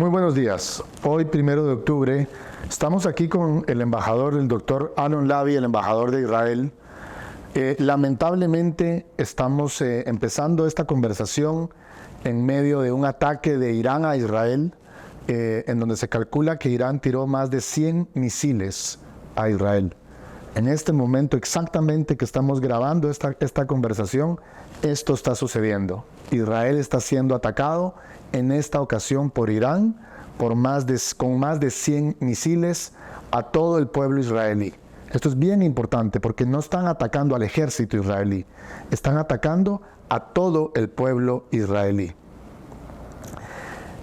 Muy buenos días. Hoy, 1 de octubre, estamos aquí con el embajador, el doctor Alon Lavi, el embajador de Israel. Lamentablemente, estamos empezando esta conversación en medio de un ataque de Irán a Israel, en donde se calcula que Irán tiró más de 100 misiles a Israel. En este momento exactamente que estamos grabando esta conversación, esto está sucediendo. Israel está siendo atacado en esta ocasión por Irán con más de 100 misiles a todo el pueblo israelí. Esto es bien importante porque no están atacando al ejército israelí, están atacando a todo el pueblo israelí.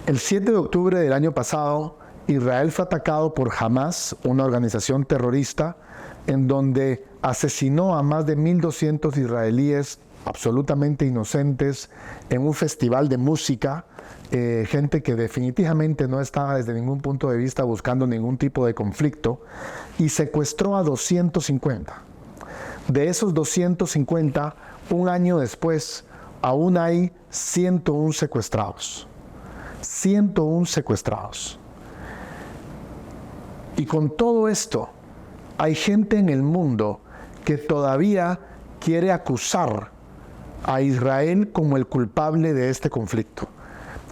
El 7 de octubre del año pasado, Israel fue atacado por Hamas, una organización terrorista, en donde asesinó a más de 1.200 israelíes absolutamente inocentes en un festival de música, gente que definitivamente no estaba desde ningún punto de vista buscando ningún tipo de conflicto, y secuestró a 250. De esos 250, un año después, aún hay 101 secuestrados. 101 secuestrados. Y con todo esto, hay gente en el mundo que todavía quiere acusar a Israel como el culpable de este conflicto.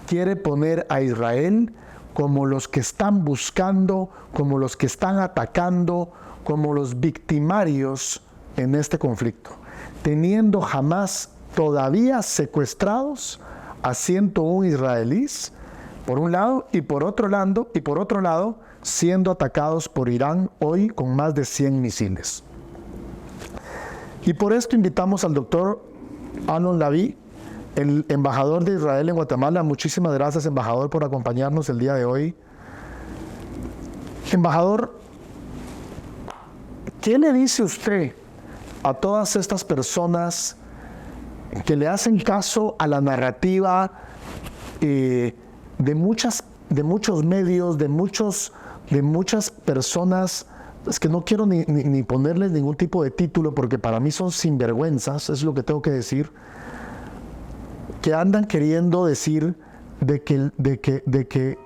Quiere poner a Israel como los que están buscando, como los que están atacando, como los victimarios en este conflicto, teniendo jamás todavía secuestrados a 101 israelíes, por un lado, y por otro lado, siendo atacados por Irán hoy con más de 100 misiles. Y por esto invitamos al doctor Alon Lavi, el embajador de Israel en Guatemala. Muchísimas gracias, embajador, por acompañarnos el día de hoy. Embajador, ¿qué le dice usted a todas estas personas que le hacen caso a la narrativa de muchos medios, de muchas personas? Es que no quiero ni ponerles ningún tipo de título porque para mí son sinvergüenzas, es lo que tengo que decir, que andan queriendo decir de que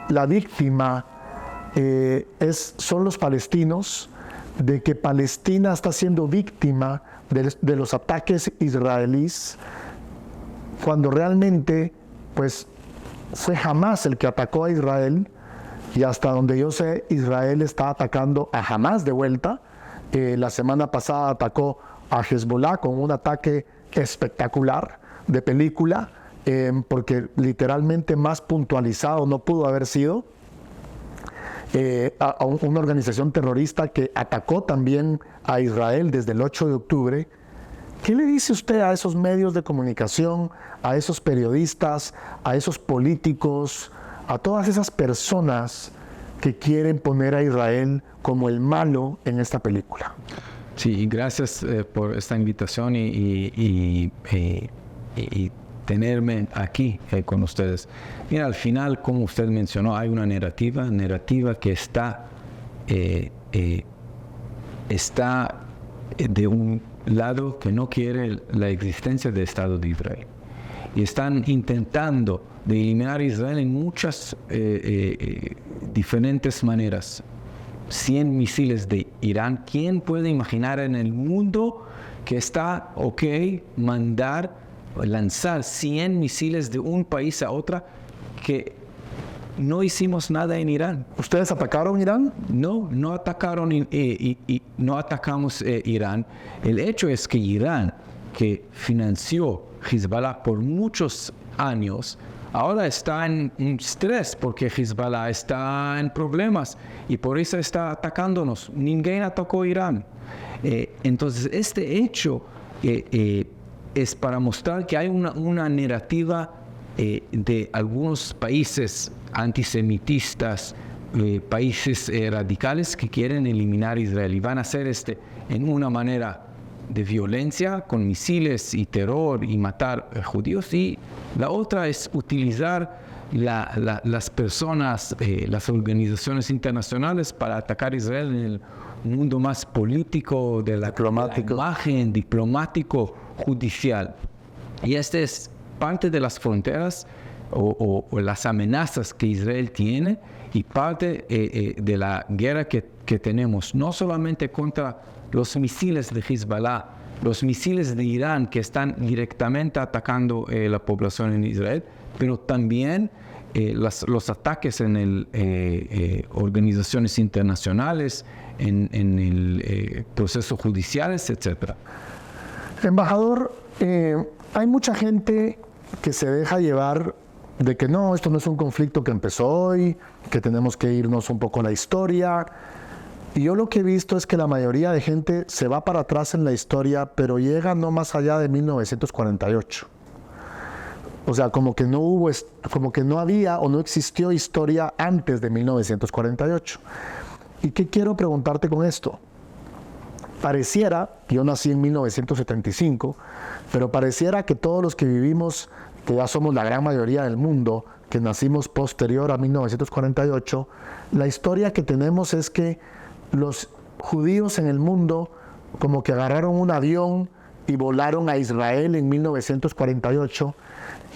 la víctima son los palestinos, de que Palestina está siendo víctima de los ataques israelíes, cuando realmente pues fue Hamas el que atacó a Israel. Y hasta donde yo sé, Israel está atacando a Hamas de vuelta. La semana pasada atacó a Hezbollah con un ataque espectacular de película, porque literalmente más puntualizado no pudo haber sido. A una organización terrorista que atacó también a Israel desde el 8 de octubre. ¿Qué le dice usted a esos medios de comunicación, a esos periodistas, a esos políticos, a todas esas personas que quieren poner a Israel como el malo en esta película? Sí, gracias por esta invitación y tenerme aquí con ustedes. Mira, al final, como usted mencionó, hay una narrativa que está de un lado que no quiere la existencia del Estado de Israel. Y están intentando de eliminar a Israel en muchas diferentes maneras. 100 misiles de Irán. ¿Quién puede imaginar en el mundo que está lanzar 100 misiles de un país a otro, que no hicimos nada en Irán? ¿Ustedes atacaron Irán? No atacaron y no atacamos Irán. El hecho es que Irán, que financió Hezbollah por muchos años, ahora está en un estrés porque Hezbollah está en problemas y por eso está atacándonos. Ninguém atacó Irán. Entonces, este hecho es para mostrar que hay una narrativa de algunos países antisemitistas, países radicales que quieren eliminar a Israel y van a hacer en una manera de violencia con misiles y terror y matar judíos, y la otra es utilizar las personas, las organizaciones internacionales para atacar a Israel en el mundo más político, de la imagen, diplomático, judicial. Y es parte de las fronteras o las amenazas que Israel tiene y parte de la guerra que tenemos, no solamente contra los misiles de Hezbollah, los misiles de Irán que están directamente atacando la población en Israel, pero también los ataques en organizaciones internacionales, en el procesos judiciales, etc. Embajador, hay mucha gente que se deja llevar de que no, esto no es un conflicto que empezó hoy, que tenemos que irnos un poco a la historia. Y yo lo que he visto es que la mayoría de gente se va para atrás en la historia, pero llega no más allá de 1948. O sea, como que no había o no existió historia antes de 1948. ¿Y qué quiero preguntarte con esto? Pareciera, yo nací en 1975, pero pareciera que todos los que vivimos, que ya somos la gran mayoría del mundo, que nacimos posterior a 1948, la historia que tenemos es que los judíos en el mundo como que agarraron un avión y volaron a Israel en 1948,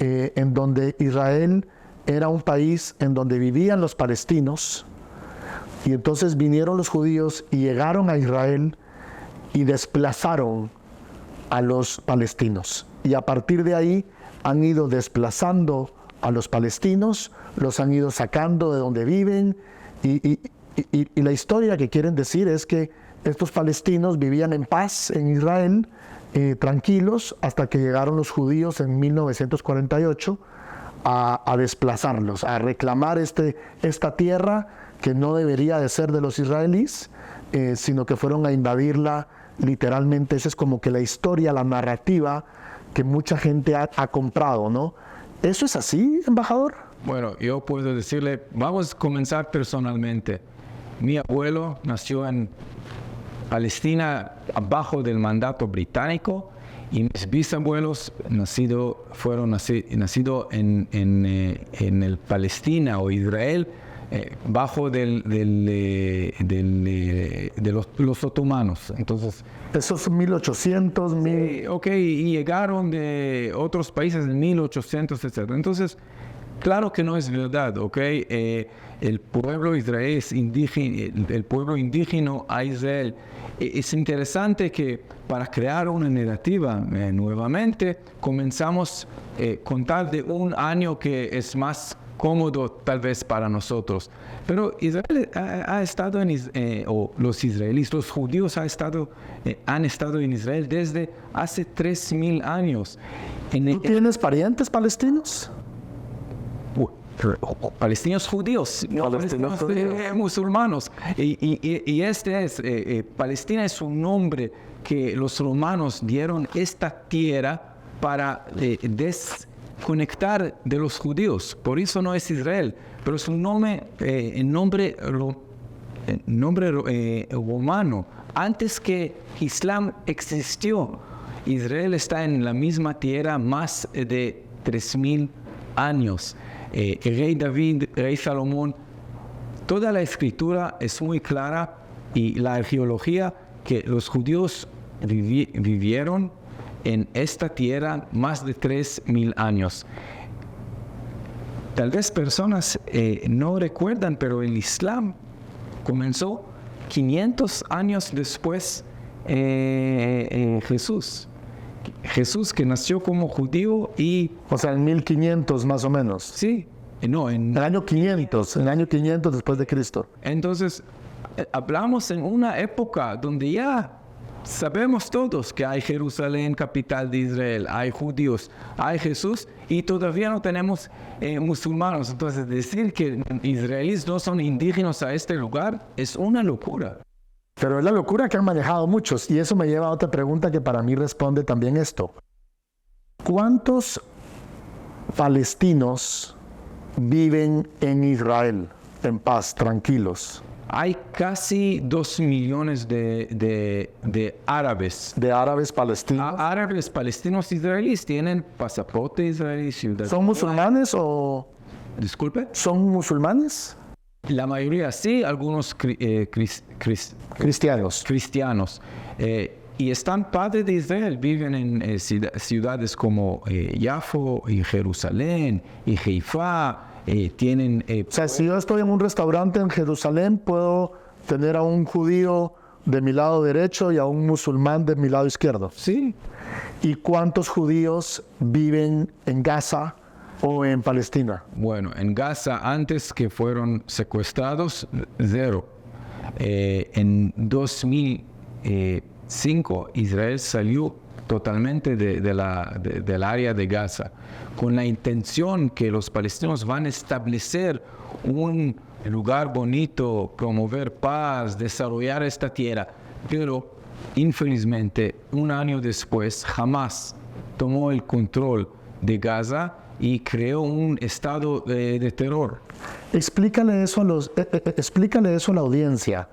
en donde Israel era un país en donde vivían los palestinos, y entonces vinieron los judíos y llegaron a Israel y desplazaron a los palestinos. Y a partir de ahí han ido desplazando a los palestinos, los han ido sacando de donde viven, y la historia que quieren decir es que estos palestinos vivían en paz en Israel, tranquilos, hasta que llegaron los judíos en 1948 a desplazarlos, a reclamar esta tierra que no debería de ser de los israelíes, sino que fueron a invadirla literalmente. Esa es como que la historia, la narrativa que mucha gente ha comprado, ¿no? ¿Eso es así, embajador? Bueno, yo puedo decirle, vamos a comenzar personalmente. Mi abuelo nació en Palestina abajo del mandato británico y mis bisabuelos fueron nacidos en el Palestina o Israel bajo de los otomanos. Entonces, esos 1800, ok, y llegaron de otros países en 1800, etc. Entonces, claro que no es verdad, ¿ok? El pueblo israelí es indígena, el pueblo indígena a Israel. Es interesante que para crear una narrativa nuevamente comenzamos a contar de un año que es más cómodo tal vez para nosotros. Pero Israel ha estado o los israelíes, los judíos han estado en Israel desde hace 3,000 años. ¿Tú tienes parientes palestinos? Palestinos judíos, musulmanes. Y Palestina es un nombre que los romanos dieron esta tierra para desconectar de los judíos. Por eso no es Israel, pero es un nombre romano. Antes que Islam existió, Israel está en la misma tierra más de 3,000 años. El rey David, rey Salomón, toda la escritura es muy clara y la arqueología que los judíos vivieron en esta tierra más de 3,000 años. Tal vez personas no recuerdan, pero el Islam comenzó 500 años después Jesús. Jesús que nació como judío y... O sea, en 1500 más o menos. Sí. No, en el año 500, en el año 500 después de Cristo. Entonces, hablamos en una época donde ya sabemos todos que hay Jerusalén, capital de Israel, hay judíos, hay Jesús y todavía no tenemos musulmanes. Entonces, decir que israelíes no son indígenas a este lugar es una locura. Pero es la locura que han manejado muchos, y eso me lleva a otra pregunta que para mí responde también esto. ¿Cuántos palestinos viven en Israel en paz, tranquilos? Hay casi 2 millones de árabes. ¿De árabes palestinos? Árabes palestinos israelíes tienen pasaporte israelí, ciudadanía. ¿Son musulmanes o...? Disculpe. ¿Son musulmanes? La mayoría sí, algunos cristianos. Y están padres de Israel, viven en ciudades como Yafo y Jerusalén y Haifa, tienen... O sea, si yo estoy en un restaurante en Jerusalén, puedo tener a un judío de mi lado derecho y a un musulmán de mi lado izquierdo. sí, ¿Y cuántos judíos viven en Gaza o en Palestina? bueno, en Gaza antes que fueron secuestrados, 0. En 2005 Israel salió totalmente del área de Gaza con la intención que los palestinos van a establecer un lugar bonito, promover paz, desarrollar esta tierra, pero infelizmente un año después Hamas tomó el control de Gaza y creó un estado de terror. Explícale eso explícale eso a la audiencia.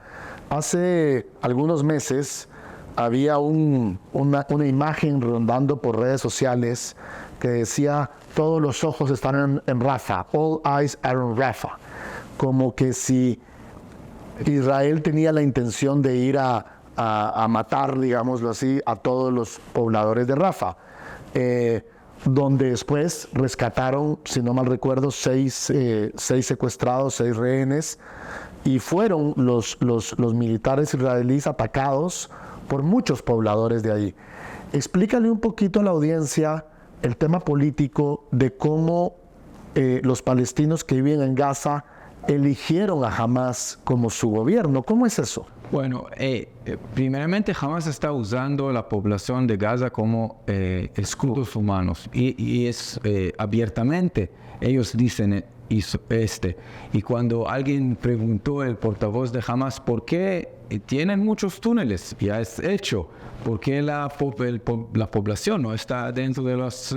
Hace algunos meses había una imagen rondando por redes sociales que decía: todos los ojos están en Rafa, all eyes are on Rafa. Como que si Israel tenía la intención de ir a matar, digámoslo así, a todos los pobladores de Rafa. Donde después rescataron, si no mal recuerdo, 6 secuestrados, 6 rehenes, y fueron los militares israelíes atacados por muchos pobladores de ahí. Explícale un poquito a la audiencia el tema político de cómo los palestinos que viven en Gaza eligieron a Hamas como su gobierno. ¿Cómo es eso? Bueno, primeramente Hamas está usando la población de Gaza como escudos humanos y es abiertamente, ellos dicen y cuando alguien preguntó el portavoz de Hamas por qué tienen muchos túneles, ya es hecho, ¿por qué la población no está dentro de los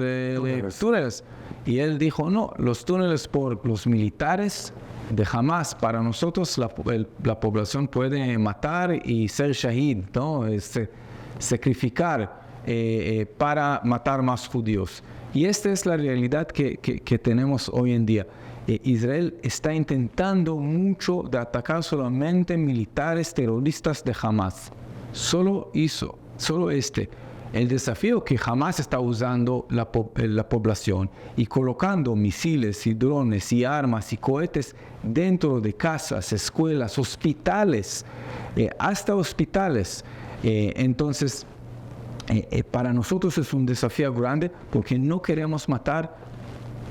túneles? Y él dijo, no, los túneles por los militares de Hamas, para nosotros la población puede matar y ser shahid, ¿no? Sacrificar para matar más judíos. Y esta es la realidad que tenemos hoy en día. Israel está intentando mucho de atacar solamente militares terroristas de Hamas. Solo el desafío que Hamas está usando la población y colocando misiles y drones y armas y cohetes dentro de casas, escuelas, hospitales, hasta hospitales. Entonces, para nosotros es un desafío grande porque no queremos matar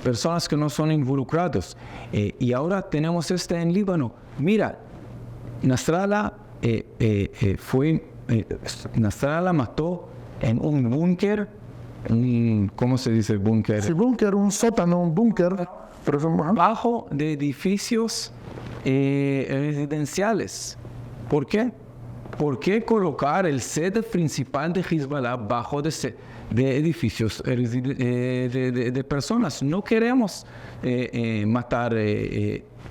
personas que no son involucrados. Y ahora tenemos en Líbano. Mira, Nasrallah Nasrallah mató en un búnker, ¿cómo se dice búnker? Sí, búnker, un sótano, un búnker. Bajo de edificios residenciales. ¿Por qué? ¿Por qué colocar el sede principal de Hezbollah bajo de edificios de personas? No queremos matar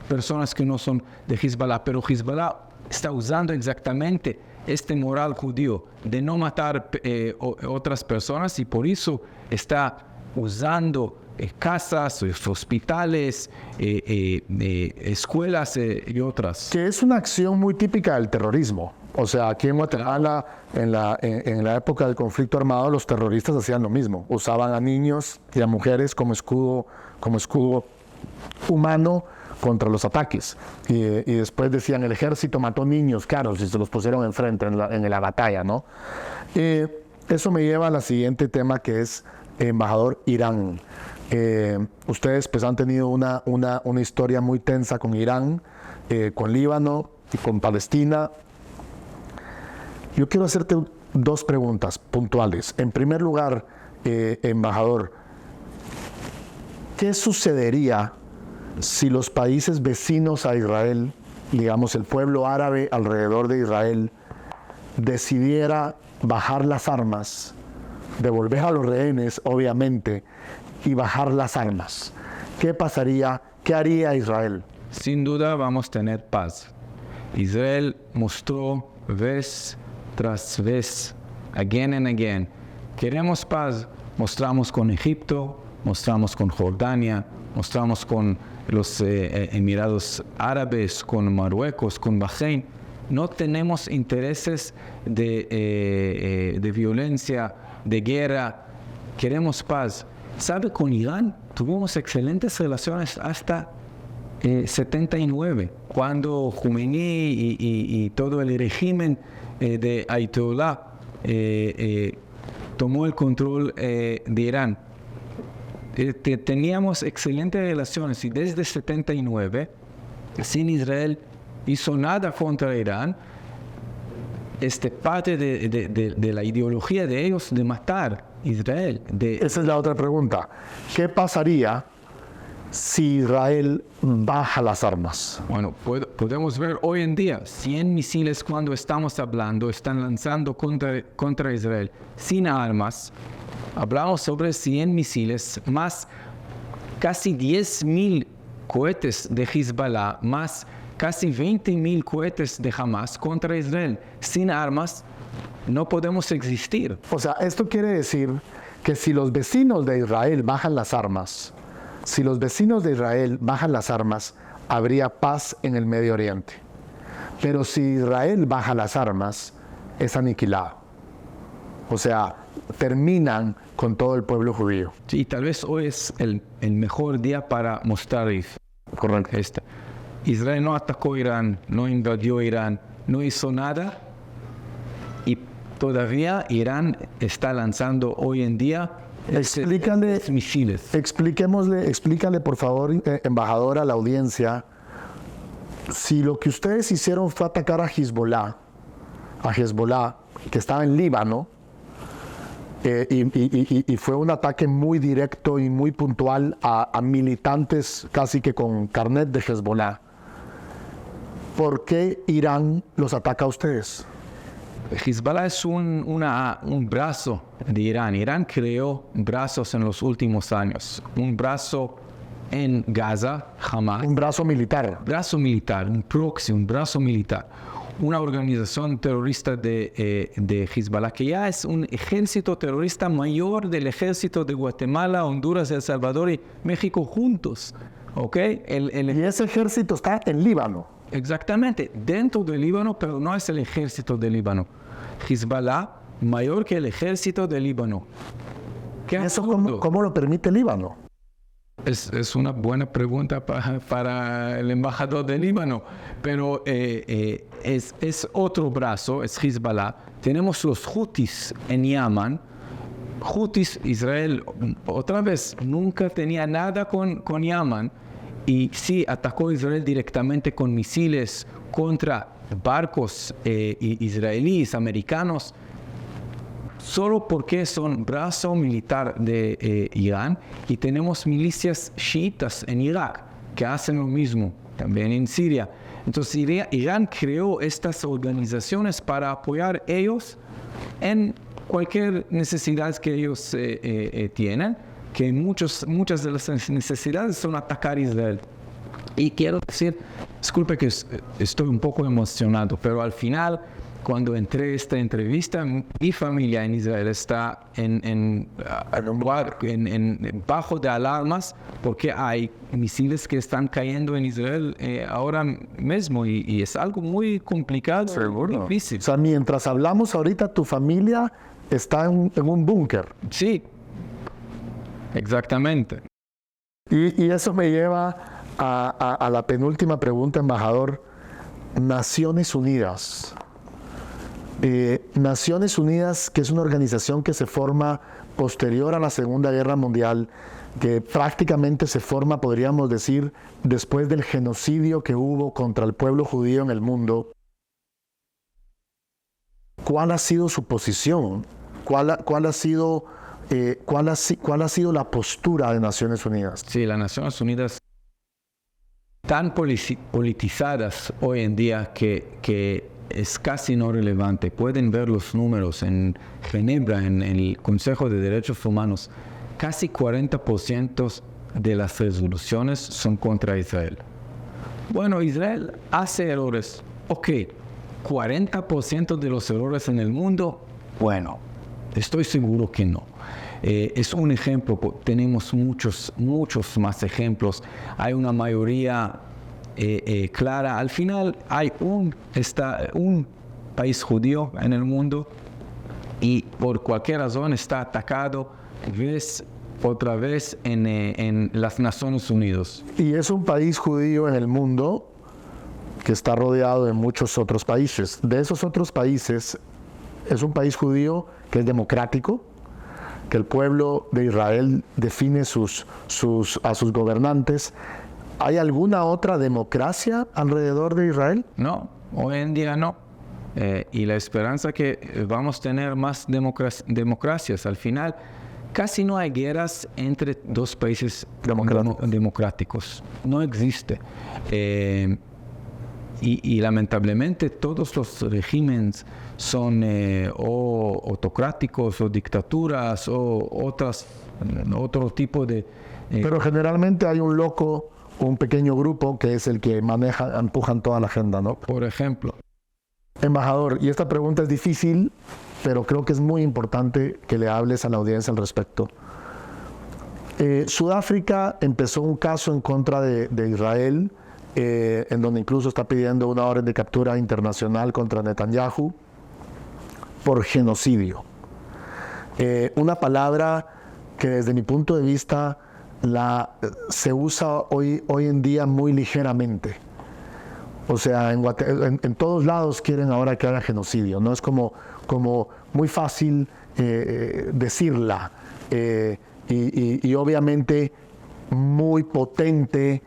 personas que no son de Hezbollah, pero Hezbollah está usando exactamente este moral judío de no matar otras personas y por eso está usando casas, hospitales, escuelas y otras. Que es una acción muy típica del terrorismo. O sea, aquí en Guatemala, en la época del conflicto armado, los terroristas hacían lo mismo. Usaban a niños y a mujeres como escudo humano contra los ataques. Y después decían, el ejército mató niños, claro, si se los pusieron enfrente en la batalla, ¿no? Eso me lleva al siguiente tema, que es, embajador, Irán. Ustedes pues han tenido una historia muy tensa con Irán, con Líbano y con Palestina. Yo quiero hacerte 2 preguntas puntuales. En primer lugar, embajador, ¿qué sucedería si los países vecinos a Israel, digamos el pueblo árabe alrededor de Israel, decidiera bajar las armas, devolver a los rehenes, obviamente, y bajar las armas? ¿Qué pasaría? ¿Qué haría Israel? Sin duda vamos a tener paz. Israel mostró vez tras vez, again and again, queremos paz. Mostramos con Egipto, mostramos con Jordania, mostramos con los Emiratos Árabes, con Marruecos, con Bahrein. no tenemos intereses de violencia, de guerra, queremos paz. ¿Sabe? Con Irán tuvimos excelentes relaciones hasta 79, cuando Khomeini y todo el régimen de Ayatollah tomó el control de Irán. Teníamos excelentes relaciones y desde 79, sin Israel hizo nada contra Irán. Parte de la ideología de ellos de matar Israel. Esa es la otra pregunta. ¿Qué pasaría si Israel baja las armas? Bueno, podemos ver hoy en día 100 misiles cuando estamos hablando, están lanzando contra Israel sin armas. Hablamos sobre 100 misiles, más casi 10.000 cohetes de Hezbollah, más casi 20.000 cohetes de Hamas contra Israel. Sin armas no podemos existir. O sea, esto quiere decir que si los vecinos de Israel bajan las armas, habría paz en el Medio Oriente. Pero si Israel baja las armas, es aniquilado. O sea, terminan con todo el pueblo judío. Sí, tal vez hoy es el mejor día para mostrar Correcto. Israel no atacó Irán, no invadió Irán, no hizo nada y todavía Irán está lanzando hoy en día misiles. Explícale por favor, embajador, a la audiencia, si lo que ustedes hicieron fue atacar a Hezbollah, que estaba en Líbano, y fue un ataque muy directo y muy puntual a militantes casi que con carnet de Hezbollah. ¿Por qué Irán los ataca a ustedes? Hezbollah es un brazo de Irán. Irán creó brazos en los últimos años. Un brazo en Gaza, Hamas. Un brazo militar. Un proxy, un brazo militar. Una organización terrorista de Hezbollah, que ya es un ejército terrorista mayor del ejército de Guatemala, Honduras, El Salvador y México juntos. ¿Ok? Y ese ejército está en Líbano. Exactamente, dentro del Líbano, pero no es el ejército del Líbano. Hezbollah, mayor que el ejército del Líbano. ¿Eso cómo lo permite el Líbano? Es una buena pregunta para el embajador del Líbano, pero es otro brazo, es Hezbollah. Tenemos los Houthis en Yemen. Houthis, Israel, otra vez, nunca tenía nada con Yemen. Y sí, atacó a Israel directamente con misiles contra barcos israelíes, americanos, solo porque son brazo militar de Irán. Y tenemos milicias chiitas en Irak que hacen lo mismo, también en Siria. Entonces Irán creó estas organizaciones para apoyar a ellos en cualquier necesidad que ellos tienen, que muchas de las necesidades son atacar a Israel. Y quiero decir, disculpe que estoy un poco emocionado, pero al final, cuando entré a esta entrevista, mi familia en Israel está bajo de alarmas porque hay misiles que están cayendo en Israel ahora mismo y es algo muy complicado. Seguro. Difícil. O sea, mientras hablamos ahorita, tu familia está en un búnker. Sí, exactamente. Y eso me lleva a la penúltima pregunta, embajador. Naciones Unidas. Naciones Unidas, que es una organización que se forma posterior a la Segunda Guerra Mundial, que prácticamente se forma, podríamos decir, después del genocidio que hubo contra el pueblo judío en el mundo. ¿Cuál ha sido su posición? ¿Cuál ha sido la postura de Naciones Unidas? Sí, las Naciones Unidas tan politizadas hoy en día que es casi no relevante. Pueden ver los números en Ginebra, en el Consejo de Derechos Humanos. Casi 40% de las resoluciones son contra Israel. Bueno, Israel hace errores. Ok, 40% de los errores en el mundo, bueno, estoy seguro que no. Es un ejemplo, tenemos muchos más ejemplos. Hay una mayoría clara. Al final hay un país judío en el mundo y por cualquier razón está atacado otra vez en las Naciones Unidas. Y es un país judío en el mundo que está rodeado de muchos otros países. De esos otros países, es un país judío que es democrático, que el pueblo de Israel define a sus gobernantes. ¿Hay alguna otra democracia alrededor de Israel? No, hoy en día no. Y la esperanza que vamos a tener más democracias. Al final, casi no hay guerras entre dos países democráticos. No existe. Y lamentablemente todos los regímenes son o autocráticos o dictaduras o otro tipo de... Pero generalmente hay un loco, un pequeño grupo que es el que empujan toda la agenda, ¿no? Por ejemplo. Embajador, y esta pregunta es difícil, pero creo que es muy importante que le hables a la audiencia al respecto. Sudáfrica empezó un caso en contra de Israel, en donde incluso está pidiendo una orden de captura internacional contra Netanyahu por genocidio. Una palabra que desde mi punto de vista se usa hoy en día muy ligeramente. O sea, en todos lados quieren ahora que haga genocidio, ¿no? Es como muy fácil decirla y obviamente muy potente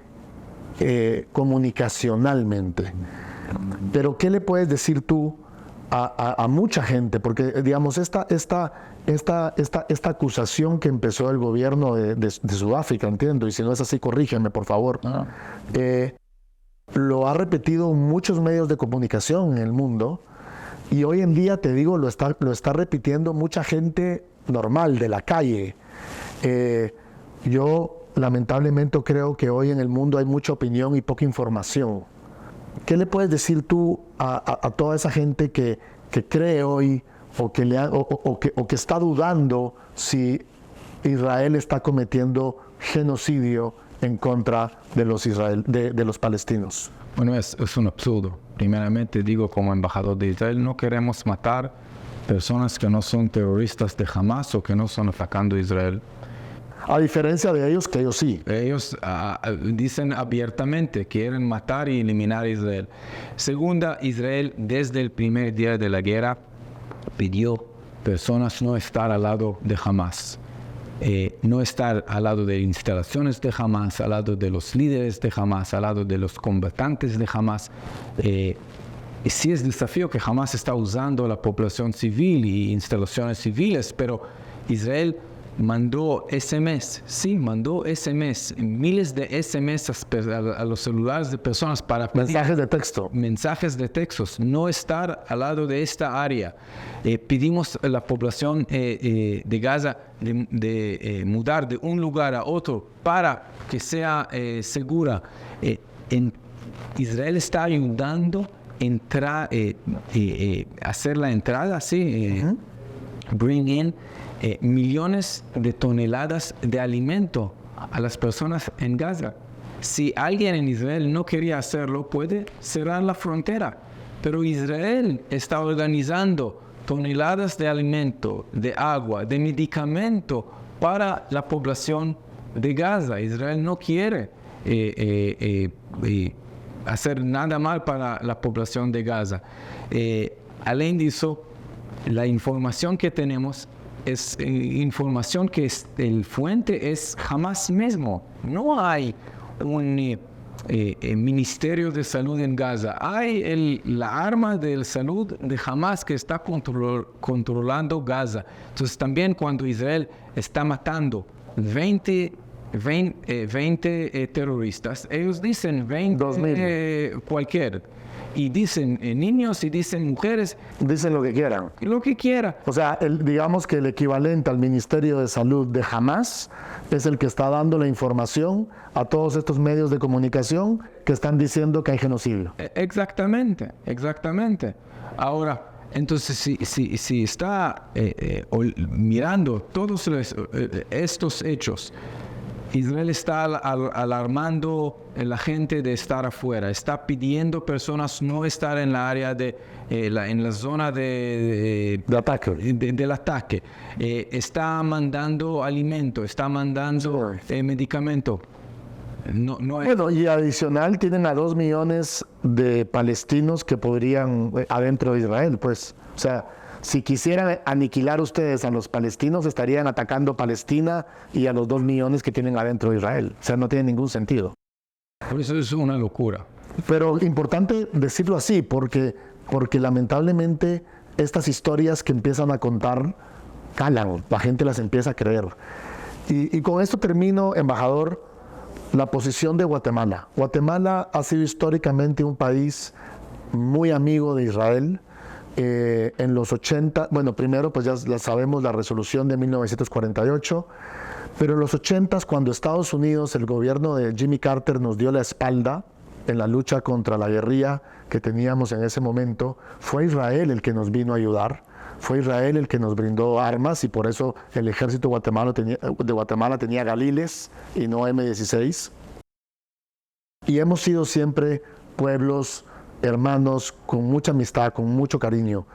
comunicacionalmente. Pero ¿qué le puedes decir tú a mucha gente? Porque, digamos, esta acusación que empezó el gobierno de Sudáfrica, entiendo, y si no es así, corrígeme, por favor. Lo ha repetido muchos medios de comunicación en el mundo y hoy en día, te digo, lo está repitiendo mucha gente normal de la calle. Yo lamentablemente creo que hoy en el mundo hay mucha opinión y poca información. ¿Qué le puedes decir tú a toda esa gente que cree hoy o que está dudando si Israel está cometiendo genocidio en contra de los palestinos? Bueno, es un absurdo. Primeramente digo, como embajador de Israel, no queremos matar personas que no son terroristas de Hamas o que no son atacando a Israel. A diferencia de ellos, que ellos sí. Ellos dicen abiertamente, quieren matar y eliminar a Israel. Segunda, Israel desde el primer día de la guerra pidió personas no estar al lado de Hamas. No estar al lado de instalaciones de Hamas, al lado de los líderes de Hamas, al lado de los combatantes de Hamas. Sí es desafío que Hamas está usando la población civil y instalaciones civiles, pero Israel mandó SMS, miles de SMS a los celulares de personas para pedir mensajes de textos, no estar al lado de esta área. Pedimos a la población de Gaza de mudar de un lugar a otro para que sea segura. Israel está ayudando a hacer la entrada, bring in millones de toneladas de alimento a las personas en Gaza. Si alguien en Israel no quería hacerlo, puede cerrar la frontera. Pero Israel está organizando toneladas de alimento, de agua, de medicamento para la población de Gaza. Israel no quiere hacer nada mal para la población de Gaza. Além de eso, la información que tenemos es información que el fuente es Hamas mismo. No hay un ministerio de salud en Gaza. Hay la arma de salud de Hamas que está controlando Gaza. Entonces también cuando Israel está matando 20 terroristas, ellos dicen 20 cualquier. Y dicen niños y dicen mujeres. Dicen lo que quieran. Lo que quiera. O sea, digamos que el equivalente al Ministerio de Salud de Hamas es el que está dando la información a todos estos medios de comunicación que están diciendo que hay genocidio. Exactamente. Ahora, entonces, si está mirando todos estos hechos Israel está alarmando a la gente de estar afuera, está pidiendo a personas no estar en la área en la zona De ataque. del ataque. Está mandando alimento, está mandando medicamento. Bueno, y adicional tienen a 2 millones de palestinos que podrían adentro de Israel, pues, o sea, si quisieran aniquilar ustedes a los palestinos, estarían atacando Palestina y a los 2 millones que tienen adentro de Israel. O sea, no tiene ningún sentido. Por eso es una locura. Pero importante decirlo así, porque lamentablemente estas historias que empiezan a contar calan, la gente las empieza a creer. Y con esto termino, embajador, la posición de Guatemala. Guatemala ha sido históricamente un país muy amigo de Israel. En los 80, bueno, primero pues ya sabemos la resolución de 1948, pero en los 80, cuando Estados Unidos, el gobierno de Jimmy Carter nos dio la espalda en la lucha contra la guerrilla que teníamos en ese momento, fue Israel el que nos vino a ayudar, fue Israel el que nos brindó armas y por eso el ejército de Guatemala tenía Galiles y no M16. Y hemos sido siempre pueblos hermanos con mucha amistad, con mucho cariño.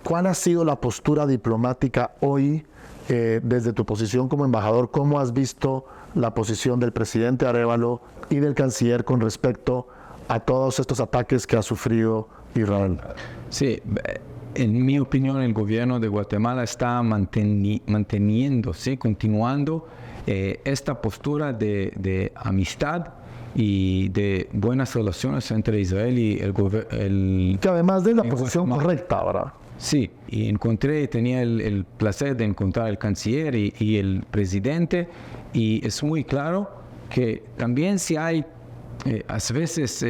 ¿Cuál ha sido la postura diplomática hoy desde tu posición como embajador? ¿Cómo has visto la posición del presidente Arévalo y del canciller con respecto a todos estos ataques que ha sufrido Israel? Sí, en mi opinión, el gobierno de Guatemala está manteniéndose, continuando esta postura de amistad y de buenas relaciones entre Israel y el gobierno. Que además de la posición correcta ahora. Sí, y tenía el placer de encontrar al canciller y el presidente, y es muy claro que también si hay a veces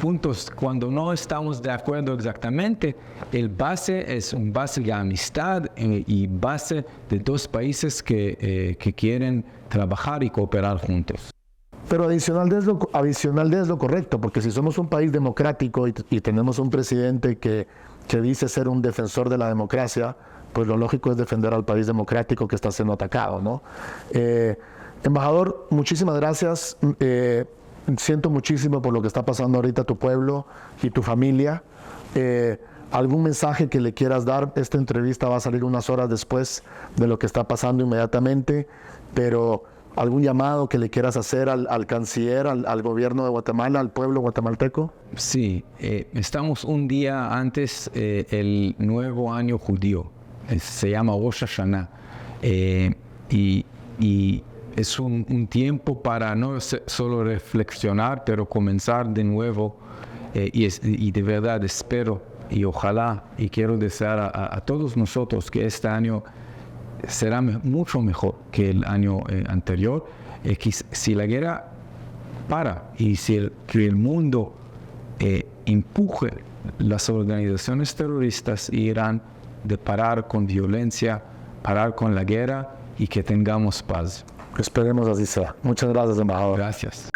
puntos cuando no estamos de acuerdo exactamente, el base es un base de amistad y base de 2 países que quieren trabajar y cooperar juntos. Pero adicional de es lo correcto, porque si somos un país democrático y tenemos un presidente que dice ser un defensor de la democracia, pues lo lógico es defender al país democrático que está siendo atacado, ¿no? Embajador, muchísimas gracias. Siento muchísimo por lo que está pasando ahorita a tu pueblo y tu familia. ¿Algún mensaje que le quieras dar? Esta entrevista va a salir unas horas después de lo que está pasando inmediatamente, pero ¿algún llamado que le quieras hacer al canciller, al gobierno de Guatemala, al pueblo guatemalteco? Sí, estamos un día antes el nuevo año judío, se llama Rosh Hashanah, y es un tiempo para no solo reflexionar, pero comenzar de nuevo, y de verdad espero y ojalá y quiero desear a todos nosotros que este año será mucho mejor que el año anterior, que si la guerra para y si que el mundo empuje las organizaciones terroristas y Irán de parar con violencia, parar con la guerra y que tengamos paz. Esperemos así sea. Muchas gracias, embajador. Gracias.